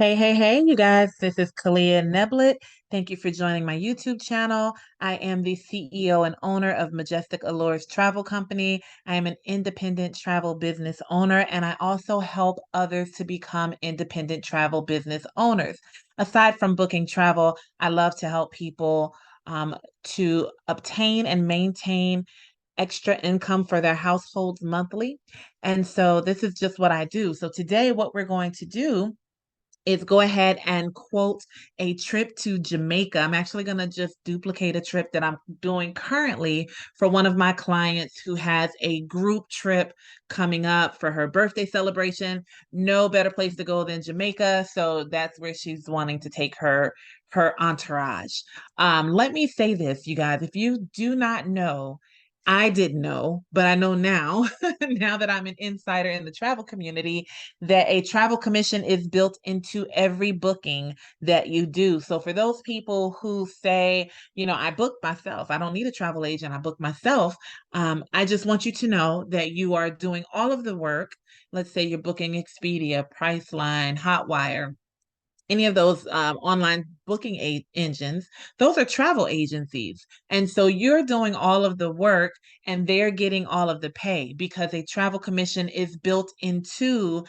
Hey, you guys. This is Kalia Neblet. Thank you for joining my YouTube channel. I am the CEO and owner of Majestic Allures Travel Company. I am an independent travel business owner, and I also help others to become independent travel business owners. Aside from booking travel, I love to help people to obtain and maintain extra income for their households monthly. And so this is just what I do. So today, what we're going to do is go ahead and quote a trip to Jamaica. I'm actually going to just duplicate a trip that I'm doing currently for one of my clients who has a group trip coming up for her birthday celebration. No better place to go than Jamaica, so that's where she's wanting to take her entourage. Let me say this, you guys, if you do not know, I didn't know, but I know now, now that I'm an insider in the travel community, that a travel commission is built into every booking that you do. So for those people who say, I book myself, I don't need a travel agent, I book myself. I just want you to know that you are doing all of the work. Let's say you're booking Expedia, Priceline, Hotwire, any of those online booking engines. Those are travel agencies. And so you're doing all of the work and they're getting all of the pay because a travel commission is built into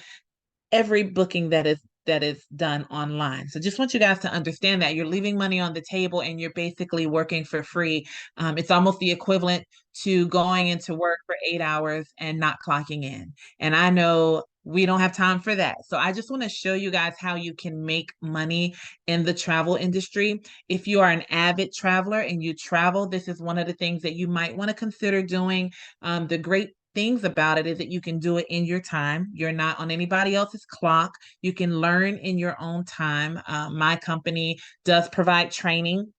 every booking that is done online. So just want you guys to understand that you're leaving money on the table and you're basically working for free. It's almost the equivalent to going into work for 8 hours and not clocking in. And I know we don't have time for that. So I just want to show you guys how you can make money in the travel industry. If you are an avid traveler and you travel, this is one of the things that you might want to consider doing. The great things about it is that you can do it in your time. You're not on anybody else's clock. You can learn in your own time. My company does provide training.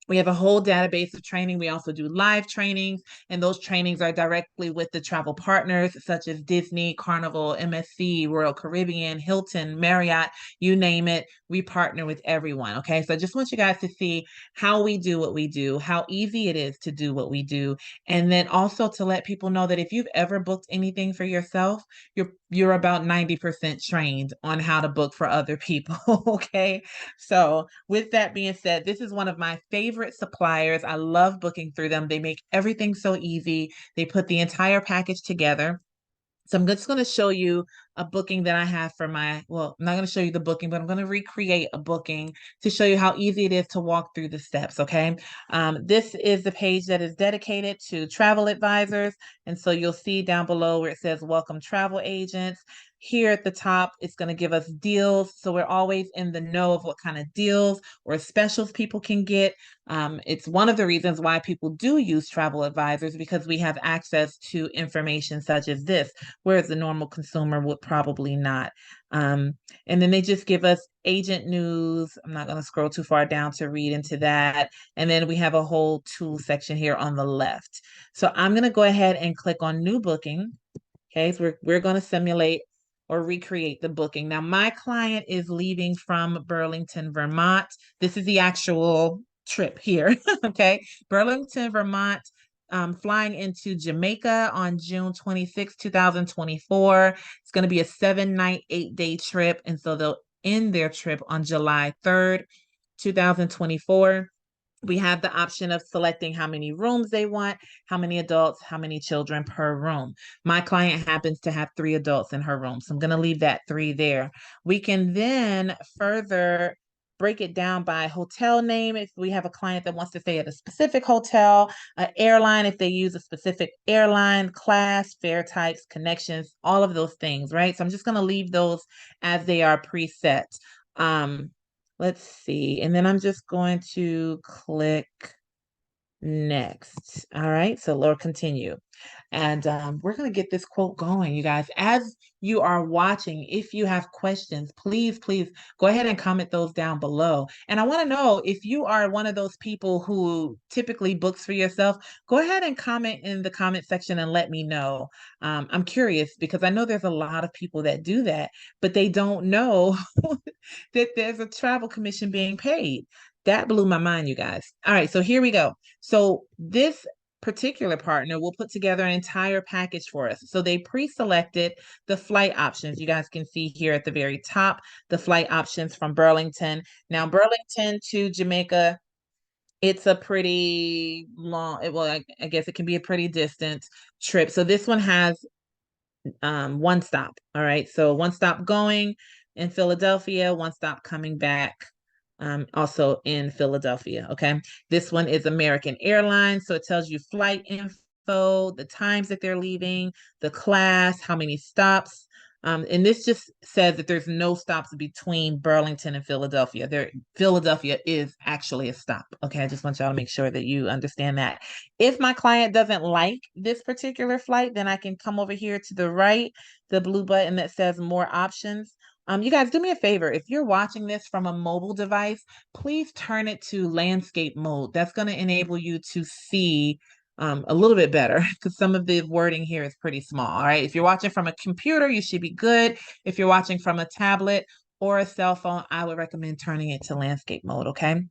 We have a whole database of training. We also do live trainings, and those trainings are directly with the travel partners such as Disney, Carnival, MSC, Royal Caribbean, Hilton, Marriott, you name it. We partner with everyone. Okay. So I just want you guys to see how we do what we do, how easy it is to do what we do. And then also to let people know that if you've ever booked anything for yourself, you're about 90% trained on how to book for other people. Okay. So, with that being said, this is one of my favorite suppliers. I love booking through them. They make everything so easy. They put the entire package together. So I'm just going to show you a booking that I have for I'm not going to show you the booking, but I'm going to recreate a booking to show you how easy it is to walk through the steps. Okay. This is the page that is dedicated to travel advisors. And so you'll see down below where it says welcome travel agents. Here at the top, it's going to give us deals. So we're always in the know of what kind of deals or specials people can get. It's one of the reasons why people do use travel advisors because we have access to information such as this, whereas the normal consumer would probably not. Um, and then they just give us agent news. I'm not going to scroll too far down to read into that. And then we have a whole tool section here on the left. So I'm going to go ahead and click on new booking. Okay, so we're going to simulate or recreate the booking. Now, my client is leaving from Burlington, Vermont. This is the actual trip here. Okay, Burlington, Vermont, flying into Jamaica on June 26, 2024. It's going to be a 7-night, 8-day trip. And so they'll end their trip on July 3rd, 2024. We have the option of selecting how many rooms they want, how many adults, how many children per room. My client happens to have 3 adults in her room, so I'm going to leave that 3 there. We can then further break it down by hotel name if we have a client that wants to stay at a specific hotel, an airline if they use a specific airline, class, fare types, connections, all of those things, right? So I'm just going to leave those as they are preset. Um, Let's see. And then I'm just going to click next. All right. So Lord, continue. And we're going to get this quote going, you guys. As you are watching, if you have questions, please go ahead and comment those down below. And I want to know if you are one of those people who typically books for yourself, go ahead and comment in the comment section and let me know. I'm curious because I know there's a lot of people that do that, but they don't know that there's a travel commission being paid. That blew my mind, you guys. All right, so here we go. So this particular partner will put together an entire package for us. So they pre-selected the flight options. You guys can see here at the very top, the flight options from Burlington. Now, Burlington to Jamaica, it's a pretty long, well, I guess it can be a pretty distant trip. So this one has one stop. All right. So one stop going in Philadelphia, one stop coming back, also in Philadelphia. Okay. This one is American Airlines. So it tells you flight info, the times that they're leaving, the class, how many stops. And this just says that there's no stops between Burlington and Philadelphia. Philadelphia is actually a stop. Okay, I just want y'all to make sure that you understand that. If my client doesn't like this particular flight, then I can come over here to the right, the blue button that says more options. You guys, do me a favor. If you're watching this from a mobile device, please turn it to landscape mode. That's going to enable you to see a little bit better because some of the wording here is pretty small. All right. If you're watching from a computer, you should be good. If you're watching from a tablet or a cell phone, I would recommend turning it to landscape mode. Okay.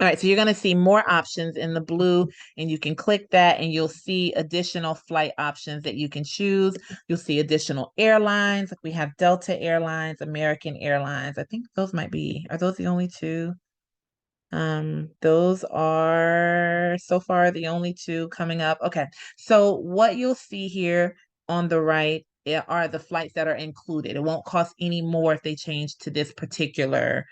All right, so you're going to see more options in the blue, and you can click that and you'll see additional flight options that you can choose. You'll see additional airlines. Like we have Delta Airlines, American Airlines. I think those are those the only two? Those are so far the only two coming up. Okay, so what you'll see here on the right are the flights that are included. It won't cost any more if they change to this particular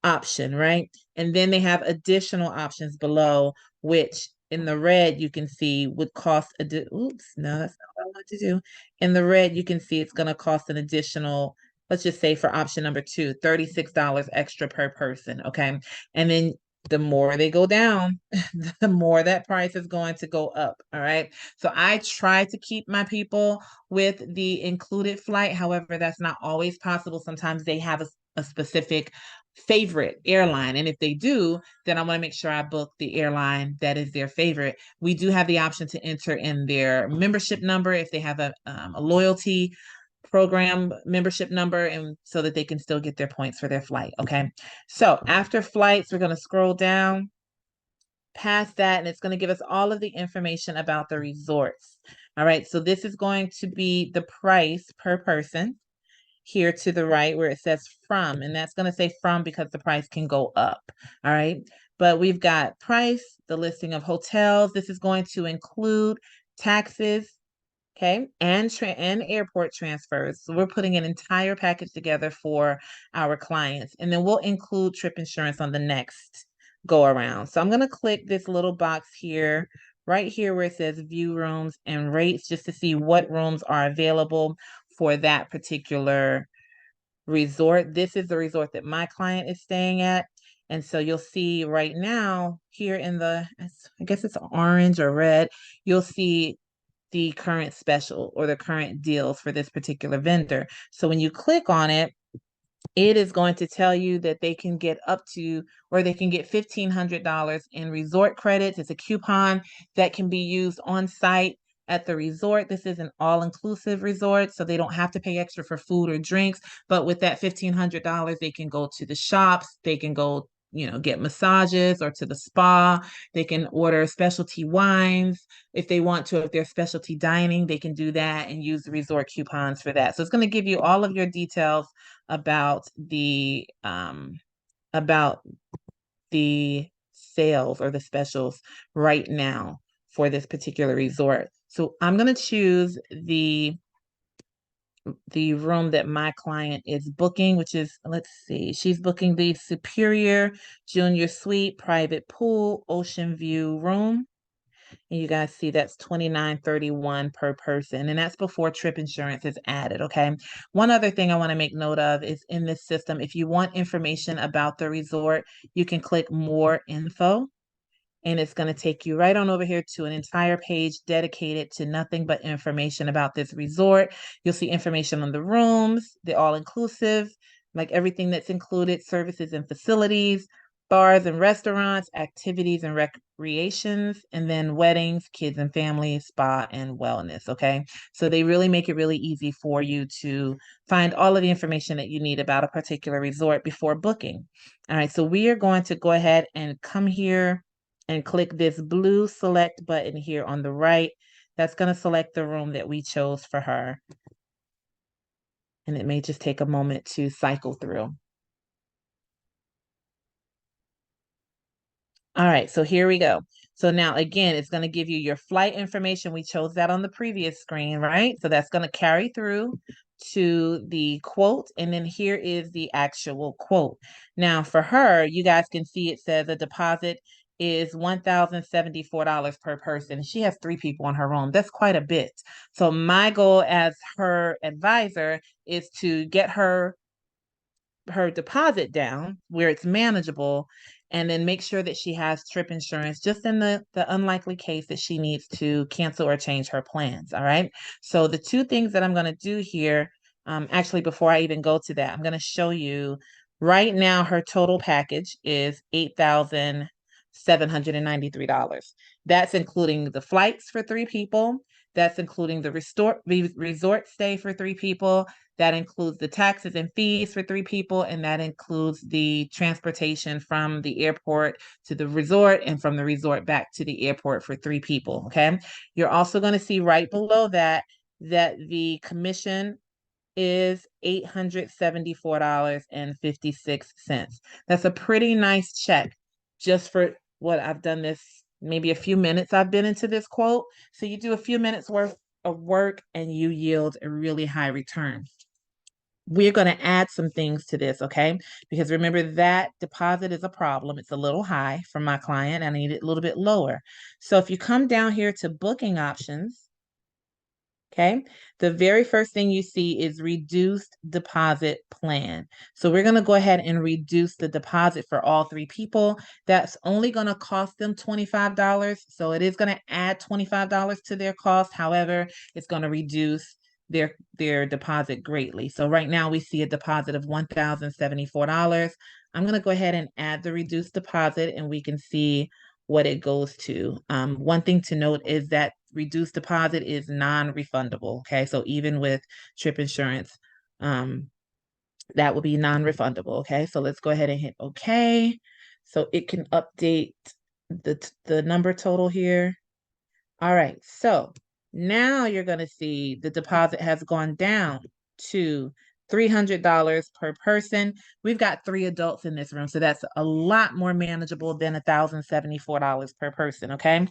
option, right? And then they have additional options below, which in the red you can see would cost oops, no, that's not what I want to do. In the red, you can see it's going to cost an additional, let's just say for option number 2, $36 extra per person. Okay. And then the more they go down, the more that price is going to go up. All right. So I try to keep my people with the included flight. However, that's not always possible. Sometimes they have a specific favorite airline. And if they do, then I want to make sure I book the airline that is their favorite. We do have the option to enter in their membership number if they have a loyalty program membership number, and so that they can still get their points for their flight. Okay. So after flights, we're going to scroll down past that, and it's going to give us all of the information about the resorts. All right. So this is going to be the price per person here to the right where it says from, and that's going to say from because the price can go up. All right. But we've got price, the listing of hotels. This is going to include taxes, okay, and airport transfers. So we're putting an entire package together for our clients. And then we'll include trip insurance on the next go around. So I'm going to click this little box here, right here where it says view rooms and rates, just to see what rooms are available for that particular resort. This is the resort that my client is staying at. And so you'll see right now here in I guess it's orange or red, you'll see the current special or the current deals for this particular vendor. So when you click on it, it is going to tell you that they can get up to, or they can get $1,500 in resort credits. It's a coupon that can be used on site at the resort. This is an all-inclusive resort, so they don't have to pay extra for food or drinks. But with that $1,500, they can go to the shops, they can go, get massages or to the spa. They can order specialty wines if they want to. If they're specialty dining, they can do that and use the resort coupons for that. So it's going to give you all of your details about about the sales or the specials right now for this particular resort. So I'm going to choose the room that my client is booking, which is, let's see, she's booking the Superior Junior Suite Private Pool Ocean View room. And you guys see that's $29.31 per person. And that's before trip insurance is added. Okay. One other thing I want to make note of is in this system, if you want information about the resort, you can click more info. And it's going to take you right on over here to an entire page dedicated to nothing but information about this resort. You'll see information on the rooms, the all-inclusive, like everything that's included, services and facilities, bars and restaurants, activities and recreations, and then weddings, kids and families, spa, and wellness. Okay. So they really make it really easy for you to find all of the information that you need about a particular resort before booking. All right. So we are going to go ahead and come here and click this blue select button here on the right. That's going to select the room that we chose for her. And it may just take a moment to cycle through. All right, so here we go. So now again, it's going to give you your flight information. We chose that on the previous screen, right? So that's going to carry through to the quote. And then here is the actual quote. Now for her, you guys can see it says a deposit is $1,074 per person. She has 3 people in her room. That's quite a bit. So my goal as her advisor is to get her deposit down where it's manageable, and then make sure that she has trip insurance just in the unlikely case that she needs to cancel or change her plans. All right. So the 2 things that I'm going to do here, actually, before I even go to that, I'm going to show you right now her total package is $8,793. That's including the flights for 3 people. That's including the resort stay for 3 people. That includes the taxes and fees for 3 people, and that includes the transportation from the airport to the resort and from the resort back to the airport for 3 people, okay? You're also going to see right below that the commission is $874.56. That's a pretty nice check just for what I've done this, maybe a few minutes I've been into this quote. So you do a few minutes worth of work and you yield a really high return. We're going to add some things to this, okay? Because remember, that deposit is a problem. It's a little high for my client. I need it a little bit lower. So if you come down here to booking options, okay, the very first thing you see is reduced deposit plan. So we're going to go ahead and reduce the deposit for all 3 people. That's only going to cost them $25. So it is going to add $25 to their cost. However, it's going to reduce their deposit greatly. So right now we see a deposit of $1,074. I'm going to go ahead and add the reduced deposit and we can see what it goes to. One thing to note is that reduced deposit is non-refundable. Okay, so even with trip insurance, that will be non-refundable. Okay, so let's go ahead and hit OK. So it can update the number total here. All right, so now you're going to see the deposit has gone down to $300 per person. We've got 3 adults in this room, so that's a lot more manageable than $1,074 per person, okay?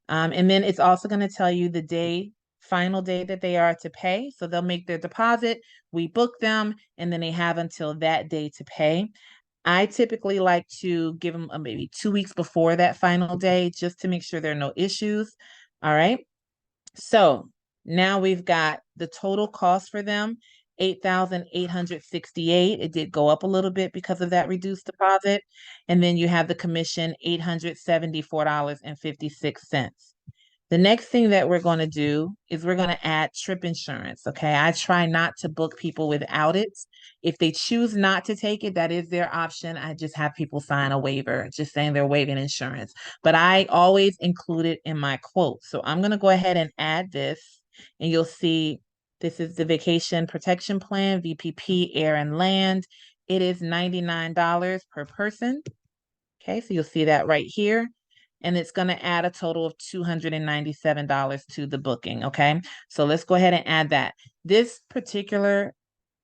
And then it's also going to tell you the final day that they are to pay. So they'll make their deposit, we book them, and then they have until that day to pay. I typically like to give them maybe 2 weeks before that final day just to make sure there are no issues. All right. So now we've got the total cost for them, $8,868. It did go up a little bit because of that reduced deposit. And then you have the commission, $874.56. The next thing that we're going to do is we're going to add trip insurance. Okay. I try not to book people without it. If they choose not to take it, that is their option. I just have people sign a waiver just saying they're waiving insurance. But I always include it in my quote. So I'm going to go ahead and add this, and you'll see this is the Vacation Protection Plan, VPP, Air and Land. It is $99 per person. Okay. So you'll see that right here. And it's going to add a total of $297 to the booking. Okay. So let's go ahead and add that. This particular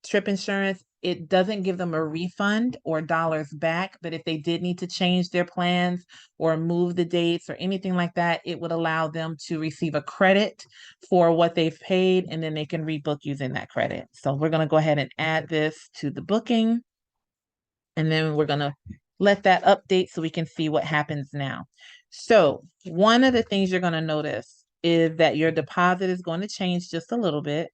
trip insurance, it doesn't give them a refund or dollars back, but if they did need to change their plans or move the dates or anything like that, it would allow them to receive a credit for what they've paid, and then they can rebook using that credit. So we're going to go ahead and add this to the booking, and then we're going to let that update so we can see what happens now. So one of the things you're going to notice is that your deposit is going to change just a little bit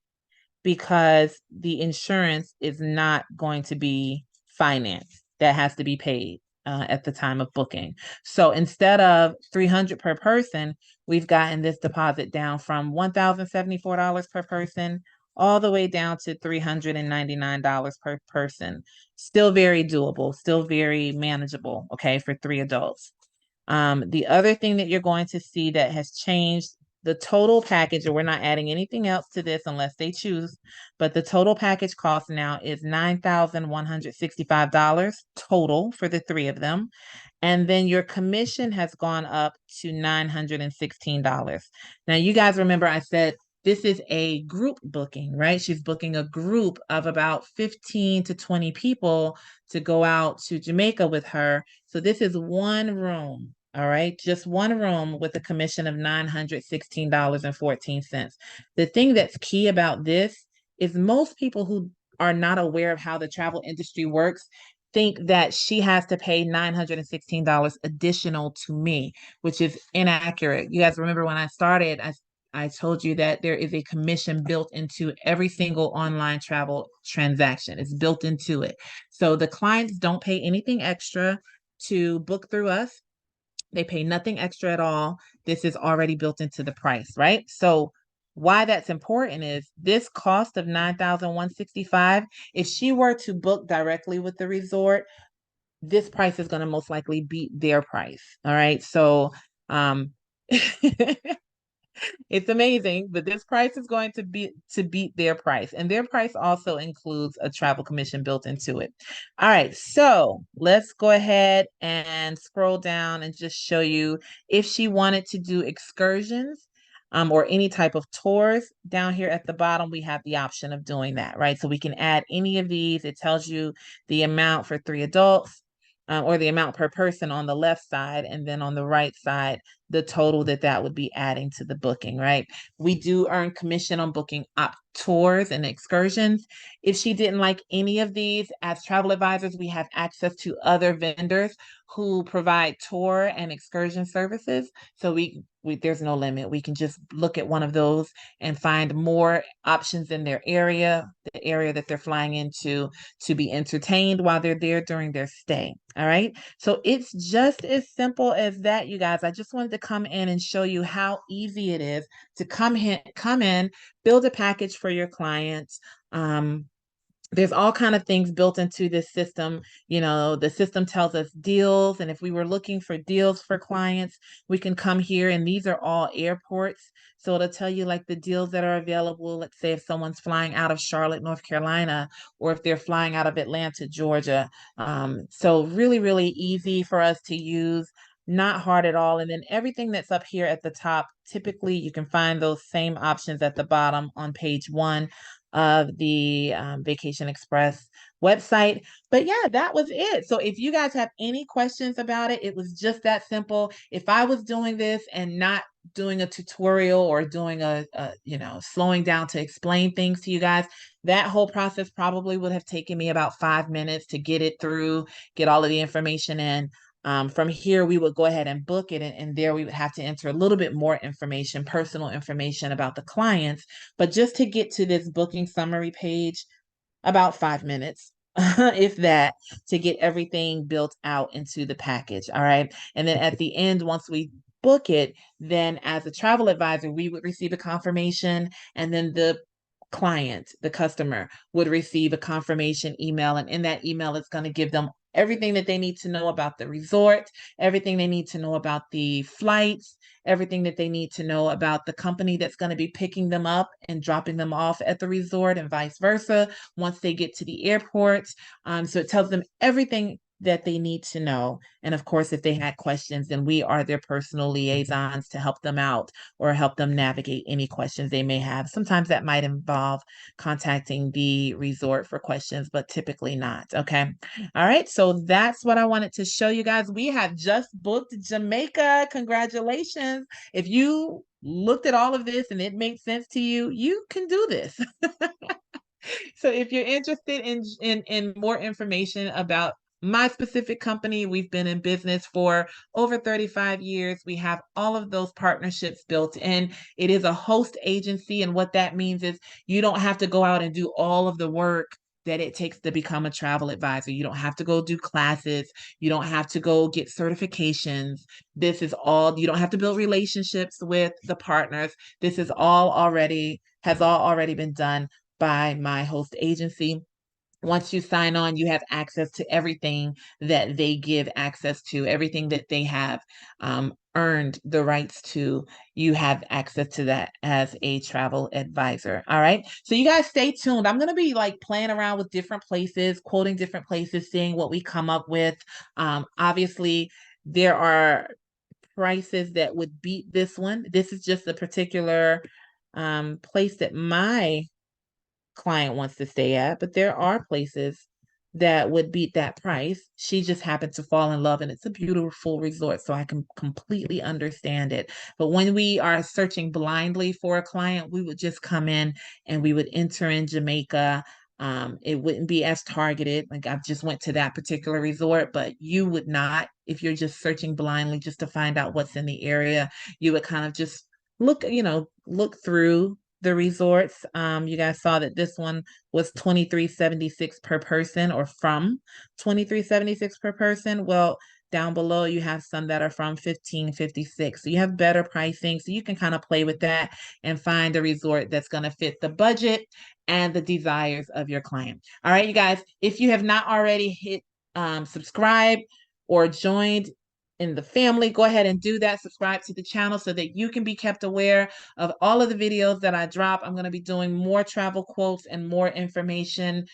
because the insurance is not going to be financed. That has to be paid at the time of booking. So instead of $300 per person, we've gotten this deposit down from $1,074 per person all the way down to $399 per person. Still very doable, still very manageable, okay, for 3 adults. The other thing that you're going to see that has changed the total package, and we're not adding anything else to this unless they choose, but the total package cost now is $9,165 total for the three of them. And then your commission has gone up to $916. Now, you guys remember I said this is a group booking, right? She's booking a group of about 15 to 20 people to go out to Jamaica with her. So this is one room, all right? Just one room with a commission of $916.14. The thing that's key about this is most people who are not aware of how the travel industry works think that she has to pay $916 additional to me, which is inaccurate. You guys remember when I started, I told you that there is a commission built into every single online travel transaction. It's built into it. So the clients don't pay anything extra to book through us. They pay nothing extra at all. This is already built into the price, right? So why that's important is this cost of $9,165. If she were to book directly with the resort, this price is going to most likely beat their price. All right. So it's amazing, but this price is going to beat their price, and their price also includes a travel commission built into it. All right, so let's go ahead and scroll down and just show you if she wanted to do excursions or any type of tours. Down here at the bottom, we have the option of doing that, right? So we can add any of these. It tells you the amount for 3 adults. Or the amount per person on the left side, and then on the right side, the total that would be adding to the booking, right? We do earn commission on booking up tours and excursions. If she didn't like any of these, as travel advisors, we have access to other vendors who provide tour and excursion services. So there's no limit. We can just look at one of those and find more options in their area, the area that they're flying into, to be entertained while they're there during their stay. All right. So it's just as simple as that, you guys. I just wanted to come in and show you how easy it is to come in, build a package for your clients. There's all kind of things built into this system. You know, the system tells us deals, and if we were looking for deals for clients, we can come here, and these are all airports. So it'll tell you like the deals that are available. Let's say if someone's flying out of Charlotte, North Carolina, or if they're flying out of Atlanta, Georgia. So really, really easy for us to use, not hard at all. And then everything that's up here at the top, typically you can find those same options at the bottom on page 1 of the Vacation Express website. But yeah, that was it. So if you guys have any questions about it, it was just that simple. If I was doing this and not doing a tutorial or doing slowing down to explain things to you guys, that whole process probably would have taken me about 5 minutes to get it through, get all of the information in. From here, we would go ahead and book it, and there we would have to enter a little bit more information, personal information about the clients. But just to get to this booking summary page, about 5 minutes, if that, to get everything built out into the package. All right. And then at the end, once we book it, then as a travel advisor, we would receive a confirmation, and then the client, the customer, would receive a confirmation email. And in that email, it's going to give them everything that they need to know about the resort, everything they need to know about the flights, everything that they need to know about the company that's going to be picking them up and dropping them off at the resort, and vice versa once they get to the airport. So it tells them everything that they need to know. And of course, if they had questions, then we are their personal liaisons to help them out or help them navigate any questions they may have. Sometimes that might involve contacting the resort for questions, but typically not. Okay. All right. So that's what I wanted to show you guys. We have just booked Jamaica. Congratulations. If you looked at all of this and it made sense to you, you can do this. So if you're interested in more information about my specific company, we've been in business for over 35 years. We have all of those partnerships built in. It is a host agency, and what that means is you don't have to go out and do all of the work that it takes to become a travel advisor. You don't have to go do classes. You don't have to go get certifications. This is all, you don't have to build relationships with the partners. This is all already, has all already been done by my host agency. Once you sign on, you have access to everything that they give access to, everything that they have earned the rights to. You have access to that as a travel advisor. All right. So you guys stay tuned. I'm going to be like playing around with different places, quoting different places, seeing what we come up with. Obviously, there are prices that would beat this one. This is just a particular place that my client wants to stay at, but there are places that would beat that price. She just happened to fall in love, and it's a beautiful resort, so I can completely understand it. But when we are searching blindly for a client, we would just come in and we would enter in Jamaica. It wouldn't be as targeted. Like I just went to that particular resort, but you would not if you're just searching blindly just to find out what's in the area. You would kind of just look through the resorts. You guys saw that this one was 2376 per person, or from 2376 per person. Well, down below you have some that are from 1556. So you have better pricing. So you can kind of play with that and find a resort that's going to fit the budget and the desires of your client. All right, you guys, if you have not already hit subscribe or joined in the family, go ahead and do that. Subscribe to the channel so that you can be kept aware of all of the videos that I drop. I'm going to be doing more travel quotes and more informational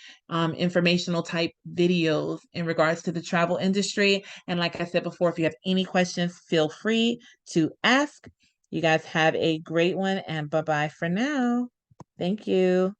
type videos in regards to the travel industry. And like I said before, if you have any questions, feel free to ask. You guys have a great one, and bye-bye for now. Thank you.